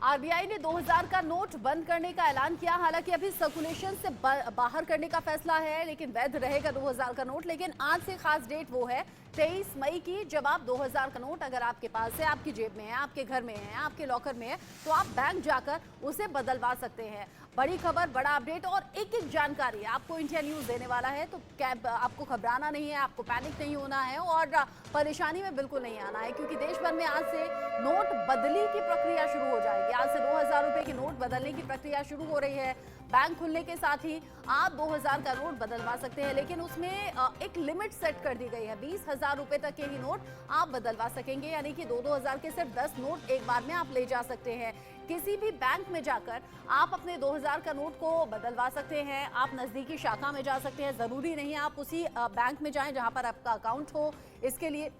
RBI ने 2000 का note बंद करने का ऐलान किया। हालांकि अभी सर्कुलेशन से बाहर करने का फैसला है, लेकिन वैध रहेगा 2000 का नोट। लेकिन आज से खास डेट वो है 23 मई की, जब आप 2000 का नोट अगर आपके पास है, आपकी जेब में है, आपके घर में है, आपके लॉकर में है, तो आप बैंक जाकर उसे बदलवा सकते हैं। बड़ी खबर, बड़ा अपडेट और एक एक जानकारी आपको इंडिया न्यूज देने वाला है। तो आपको घबराना नहीं है, आपको पैनिक नहीं होना है और परेशानी में बिल्कुल नहीं आना है, क्योंकि देश भर में आज से नोट बदली की प्रक्रिया शुरू हो जाएगी। आज से 2000 रुपए की नोट बदलने की प्रक्रिया शुरू हो रही है। बैंक खुलने के साथ ही आप 2000 का नोट बदलवा सकते हैं, लेकिन उसमें एक लिमिट सेट कर दी गई है। 20,000 रुपए तक के ही नोट आप बदलवा सकेंगे, यानी कि 2-2 हजार के सिर्फ 10 नोट एक बार में आप ले जा सकते हैं। किसी भी बैंक में जाकर आप अपने 2000 का नोट को बदलवा सकते हैं। आप नजदीकी शाखा में जा सकते हैं, जरूरी नहीं है आप उसी बैंक में जाएं जहां पर आपका अकाउंट हो। इसके लिए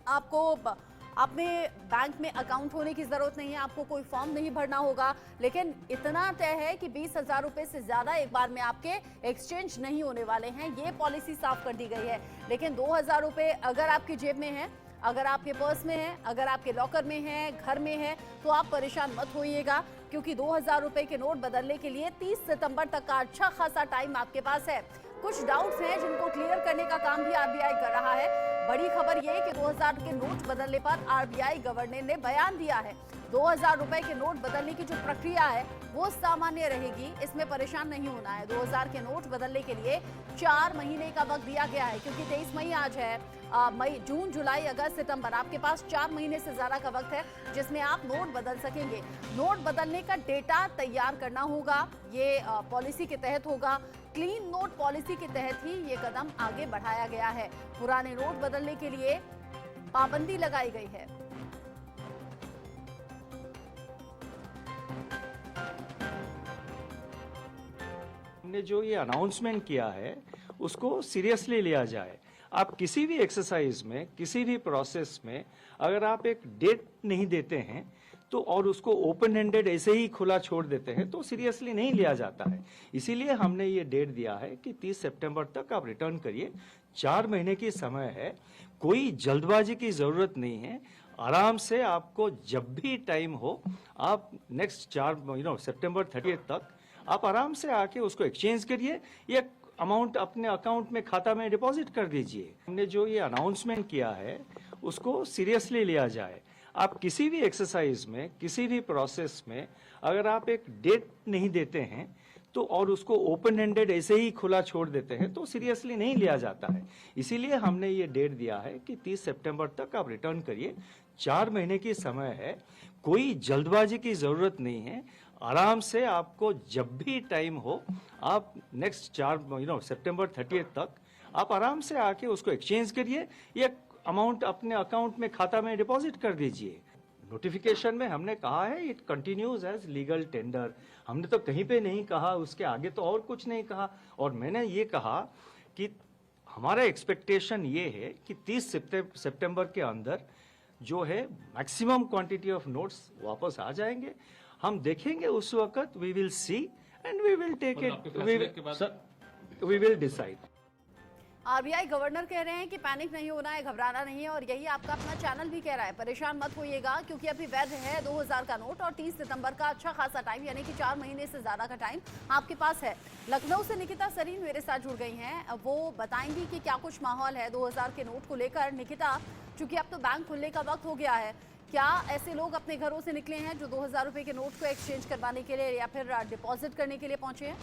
आपको अपने बैंक में अकाउंट होने की जरूरत नहीं है, आपको कोई फॉर्म नहीं भरना होगा। लेकिन इतना तय है कि 20,000 रुपए से ज्यादा एक बार में आपके एक्सचेंज नहीं होने वाले हैं, ये पॉलिसी साफ कर दी गई है। लेकिन 2000 रुपए अगर आपकी जेब में है, अगर आपके पर्स में है, अगर आपके लॉकर में है, घर में है, तो आप परेशान मत होइएगा, क्योंकि 2000 रुपए के नोट बदलने के लिए 30 सितंबर तक का अच्छा खासा टाइम आपके पास है। कुछ डाउट्स हैं जिनको क्लियर करने का काम भी आरबीआई कर रहा है। बड़ी खबर ये कि 2000 के नोट बदलने पर आरबीआई गवर्नर ने बयान दिया है। 2000 रुपए के नोट बदलने की जो प्रक्रिया है वो सामान्य रहेगी, इसमें परेशान नहीं होना है। 2000 के नोट बदलने के लिए 4 महीने का वक्त दिया गया है, क्योंकि 23 मई आज है। मई, जून, जुलाई, अगस्त, सितंबर, आपके पास 4 महीने से ज्यादा का वक्त है जिसमें आप नोट बदल सकेंगे। नोट बदलने का डेटा तैयार करना होगा, ये पॉलिसी के तहत होगा। क्लीन नोट पॉलिसी के तहत ही ये कदम आगे बढ़ाया गया है। पुराने नोट बदलने के लिए पाबंदी लगाई गई है। हमने जो ये अनाउंसमेंट किया है उसको सीरियसली लिया जाए। आप किसी भी एक्सरसाइज में, किसी भी प्रोसेस में अगर आप एक डेट नहीं देते हैं तो और उसको ओपन एंडेड ऐसे ही खुला छोड़ देते हैं तो सीरियसली नहीं लिया जाता है। इसीलिए हमने ये डेट दिया है कि 30 सितंबर तक आप रिटर्न करिए। 4 महीने की समय है, कोई जल्दबाजी की जरूरत नहीं है। आराम से आपको जब भी टाइम हो, आप नेक्स्ट 4 सितंबर 30 तक आप आराम से आके उसको एक्सचेंज करिए या अमाउंट अपने अकाउंट में, खाता में डिपॉजिट कर दीजिए। हमने जो ये अनाउंसमेंट किया है उसको सीरियसली लिया जाए। आप किसी भी एक्सरसाइज में, किसी भी प्रोसेस में अगर आप एक डेट नहीं देते हैं तो और उसको ओपन एंडेड ऐसे ही खुला छोड़ देते हैं तो सीरियसली नहीं लिया जाता है। इसीलिए हमने ये डेट दिया है कि 30 सितंबर तक आप रिटर्न करिए। 4 महीने की समय है, कोई जल्दबाजी की जरूरत नहीं है। आराम से आपको जब भी टाइम हो, आप नेक्स्ट सितंबर 30 तक आप आराम से आके उसको एक्सचेंज करिए या अमाउंट अपने अकाउंट में, खाता में डिपॉजिट कर दीजिए। नोटिफिकेशन में हमने कहा है it continues as legal tender. हमने तो कहीं पे नहीं कहा, उसके आगे तो और कुछ नहीं कहा। और मैंने ये कहा कि हमारा एक्सपेक्टेशन ये है कि 30 सितंबर के अंदर जो है मैक्सिमम क्वांटिटी ऑफ नोट्स वापस आ जाएंगे। हम देखेंगे उस वक्त, we will see and we will take it, we will decide. RBI governor कह रहे हैं कि पैनिक नहीं होना है, घबराना नहीं है, और यही आपका अपना चैनल भी कह रहा है। परेशान मत होइएगा, क्योंकि अभी वैध है 2000 का नोट और 30 सितंबर का अच्छा खासा टाइम, यानी कि 4 महीने से ज्यादा का टाइम आपके पास है। लखनऊ से निकिता सरीन मेरे साथ जुड़ गई हैं, वो बताएंगी कि क्या कुछ माहौल है 2000 के नोट को लेकर। निकिता, चूंकि अब तो बैंक खुलने का वक्त हो गया है, क्या ऐसे लोग अपने घरों से निकले हैं जो 2000 रुपए के नोट को एक्सचेंज करवाने के लिए या फिर डिपॉजिट करने के लिए पहुंचे हैं?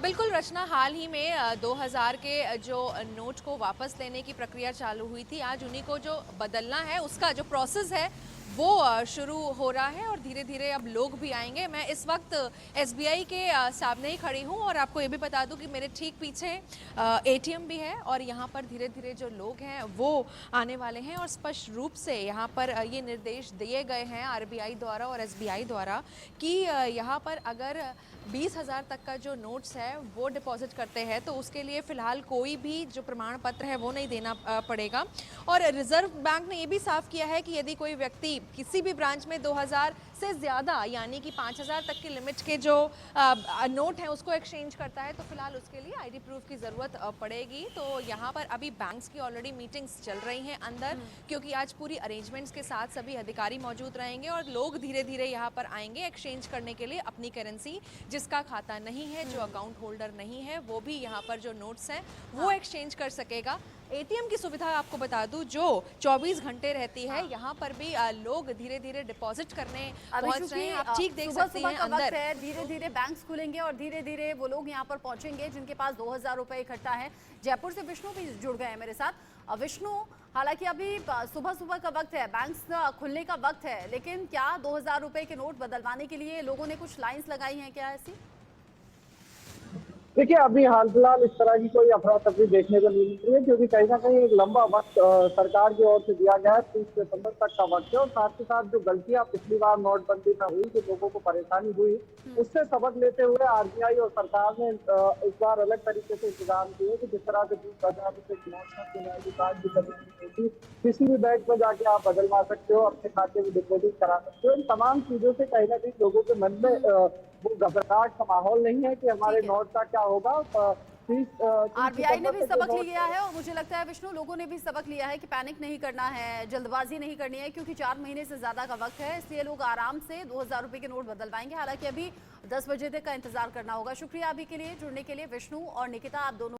बिल्कुल रचना, हाल ही में 2000 के जो नोट को वापस लेने की प्रक्रिया चालू हुई थी, आज उन्हीं को जो बदलना है उसका जो प्रोसेस है वो शुरू हो रहा है और धीरे धीरे अब लोग भी आएंगे। मैं इस वक्त एसबीआई के सामने ही खड़ी हूँ और आपको ये भी बता दूं कि मेरे ठीक पीछे एटीएम भी है और यहाँ पर धीरे धीरे जो लोग हैं वो आने वाले हैं। और स्पष्ट रूप से यहाँ पर ये निर्देश दिए गए हैं आरबीआई द्वारा और एसबीआई द्वारा कि यहाँ पर अगर 20,000 तक का जो नोट्स है वो डिपॉजिट करते हैं तो उसके लिए फ़िलहाल कोई भी जो प्रमाण पत्र है वो नहीं देना पड़ेगा। और रिजर्व बैंक ने ये भी साफ किया है कि यदि कोई व्यक्ति किसी भी ब्रांच में 2000 से उससे ज़्यादा यानी कि 5,000 तक की लिमिट के जो नोट हैं उसको एक्सचेंज करता है तो फिलहाल उसके लिए आईडी प्रूफ की ज़रूरत पड़ेगी। तो यहाँ पर अभी बैंक्स की ऑलरेडी मीटिंग्स चल रही हैं अंदर, क्योंकि आज पूरी अरेंजमेंट्स के साथ सभी अधिकारी मौजूद रहेंगे और लोग धीरे धीरे यहाँ पर आएंगे एक्सचेंज करने के लिए अपनी करेंसी। जिसका खाता नहीं है, जो अकाउंट होल्डर नहीं है, वो भी यहाँ पर जो नोट्स हैं वो एक्सचेंज कर सकेगा। एटीएम की सुविधा आपको बता दूं जो 24 घंटे रहती है, यहाँ पर भी लोग धीरे धीरे डिपॉजिट करने पहुंच रहे हैं। आप ठीक देख सकते हैं अंदर धीरे धीरे बैंक्स खुलेंगे और धीरे धीरे वो लोग यहाँ पर पहुंचेंगे जिनके पास 2000 रुपए इकट्ठा है। जयपुर से विष्णु भी जुड़ गए हैं मेरे साथ। विष्णु, हालांकि अभी सुबह सुबह का वक्त है, बैंक्स खुलने का वक्त है, लेकिन क्या 2000 रुपए के नोट बदलवाने के लिए लोगों ने कुछ लाइन्स लगाई हैं क्या ऐसी? देखिए, अभी हाल फिलहाल इस तरह की कोई अफरा तफरी देखने को नहीं मिल रही है, क्योंकि कहीं ना कहीं एक लंबा वक्त सरकार की ओर से दिया गया है। 30 दिसंबर तक का वक्त है और साथ ही साथ जो गलतियां पिछली बार नोटबंदी में हुई, जो लोगों को परेशानी हुई, उससे सबक लेते हुए आरबीआई और सरकार ने इस बार अलग तरीके से इंतजाम किए कि जिस तरह से 20,000 रुपए की नोट कार्ड की जरूरत नहीं होती, किसी भी बैंक में जाके आप बदलवा सकते हो, अपने खाते में डिपोजिट करा सकते हो। इन तमाम चीजों से कहीं ना कहीं लोगों के मन में वो घबराहट का माहौल नहीं है कि हमारे नोट का क्या होगा। आरबीआई ने भी सबक लिया है और मुझे लगता है विष्णु लोगों ने भी सबक लिया है कि पैनिक नहीं करना है, जल्दबाजी नहीं करनी है, क्योंकि 4 महीने से ज्यादा का वक्त है, इसलिए लोग आराम से 2000 रुपए के नोट बदलवाएंगे। हालांकि अभी 10 बजे तक का इंतजार करना होगा। शुक्रिया अभी के लिए जुड़ने के लिए विष्णु और निकिता, आप दोनों।